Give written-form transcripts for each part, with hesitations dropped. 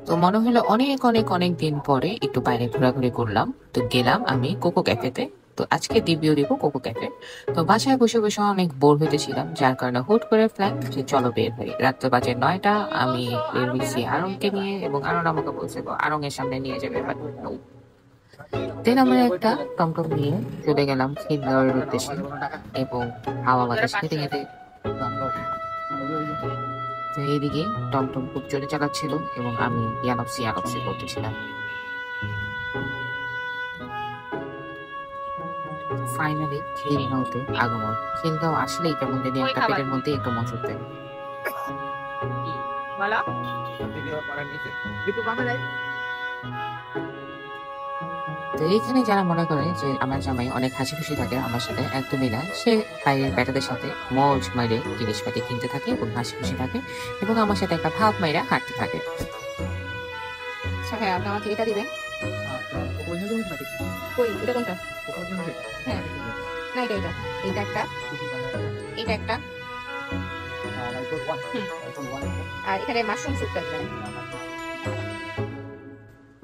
তো মনে হলো অনেক অনেক অনেক দিন পরে একটু বাইরে ঘোরাঘুরি করলাম। তো গেলাম আমি কোকো ক্যাফেতে। তো আজকে রিভিউ দিব কোকো ক্যাফে। তো বাসায় বসে বসে অনেক বোর হইতেছিলাম, যার কারণে হুট করে প্ল্যান যে চলো বের হই। রাত্র বাজে 9টা। আমি বের হয়েছি আরংকে নিয়ে, এবং আরং আমাকে বলছে আরং এর সামনে নিয়ে যাবে, বাট দেন আমরা একটা টমটম নিয়ে চলে গেলাম খিলগাঁওয়ের উদ্দেশ্যে, এবং হাওয়া বাতাস খেতে খেতে। তো এইদিকে টমটম খুব জোরে চালাচ্ছিল এবং আমি ইয়ানপসি ইয়ানপসি করতেছিলাম। ফাইনালি খিলগাঁওতে আগমন। খিলগাঁও আসলেই কেমন জানি একটা পেটের মধ্যে একটু মজুদ দেয়। তো এইখানে যারা মনে করে যে আমার জামাই অনেক হাসি খুশি থাকে আমার সাথে, একদমই না। সে বাইরের ব্যাটাদের সাথে মজ মাইরে জিনিসপাতি কিনতে থাকে এবং হাসি খুশি থাকে, এবং আমার সাথে একটা ভাব মাইরা হাঁটতে থাকে। আচ্ছা হ্যাঁ, আপনি আমাকে এটা দিবেন। কই এটা কোনটা? হ্যাঁ, না এটা এটা এটা একটা, এটা একটা, আর এখানে মাশরুম স্যুপটা দিবেন।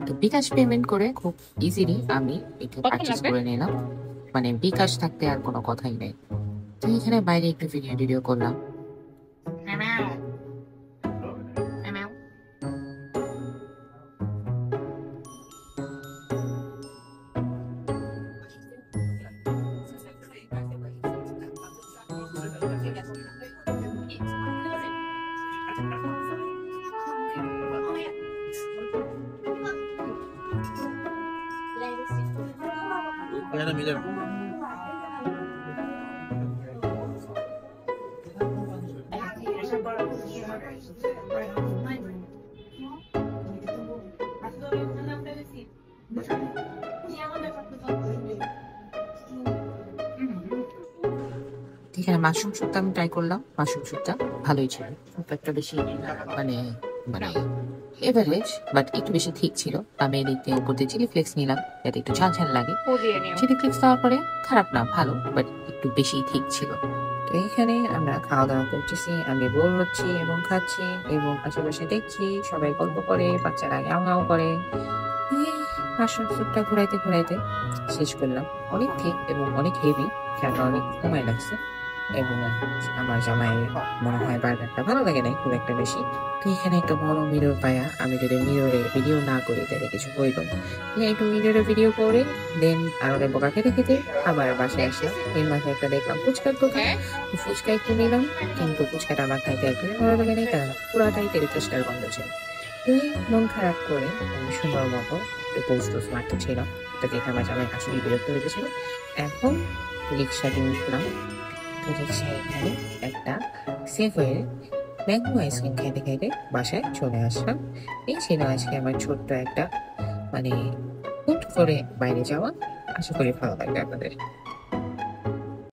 তো বিকাশ পেমেন্ট করে খুব ইজিলি আমি এটা পারচেজ করে নিলাম। মানে বিকাশ থাকতে আর কোনো কথাই নেই। তো এখানে বাইরে একটু ভিডিও টিডিও করলাম। এখানে মাশরুম স্যুপটা আমি ট্রাই করলাম। মাশরুম স্যুপটা ভালোই ছিল, খুব একটা বেশি মানে মানে এভারেজ, বাট একটু বেশি ঠিক ছিল। আমি এদিক দিয়ে উপর দিয়ে চিলি ফ্লেক্স নিলাম যাতে একটু ঝাল ঝাল লাগে। চিলি ফ্লেক্স দেওয়ার পরে খারাপ না, ভালো, বাট একটু বেশি ঠিক ছিল। তো এইখানে আমরা খাওয়া দাওয়া করতেছি, আমি বোর হচ্ছি এবং খাচ্ছি, এবং আশেপাশে দেখছি সবাই গল্প করে, বাচ্চারা গাও গাও করে। মাশরুম স্যুপটা ঘুরাইতে ঘুরাইতে শেষ করলাম। অনেক ঠিক এবং অনেক হেভি, যার কারণে সময় লাগছে। এবং আমার জামাই মনে হয় বার্গারটা ভালো লাগে নাই খুব একটা বেশি। তো এখানে একটা বড় মিরর পায়া, আমি যদি মিররে ভিডিও না করি তাহলে কিছু হইল। একটু মিররে ভিডিও করে দেন আরো বোকা খেতে খেতে আবার বাসায় আসলাম। এর মাঝে একটা দেখলাম ফুচকার দোকান। তো ফুচকা একটু নিলাম, কিন্তু ফুচকাটা আমার খাইতে একদমই ভালো লাগে নাই, কারণ পুরাটাই তেল চেষ্টার গন্ধ ছিল। তুই মন খারাপ করে আমি সুন্দর মতো একটু পোস্ট টোস্ট মারতে ছিলাম। এটা দেখে আমার জামাই আসলে বিরক্ত হয়েছিল। এখন রিক্সা দিয়ে উঠলাম। তো রিক্সায় এখানে একটা সেফের ম্যাঙ্গো আইসক্রিম খাইতে খাইতে বাসায় চলে আসলাম। এই ছিল আজকে আমার ছোট্ট একটা মানে হুট করে বাইরে যাওয়া। আশা করি ভালো লাগবে আপনাদের।